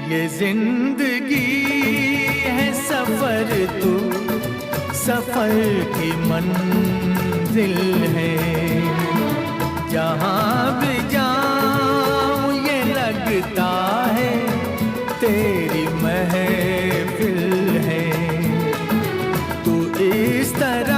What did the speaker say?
ये जिंदगी है सफर, तू सफर की मंजिल है। जहाँ भी जाऊं ये लगता है तेरी महफिल है। तू इस तरह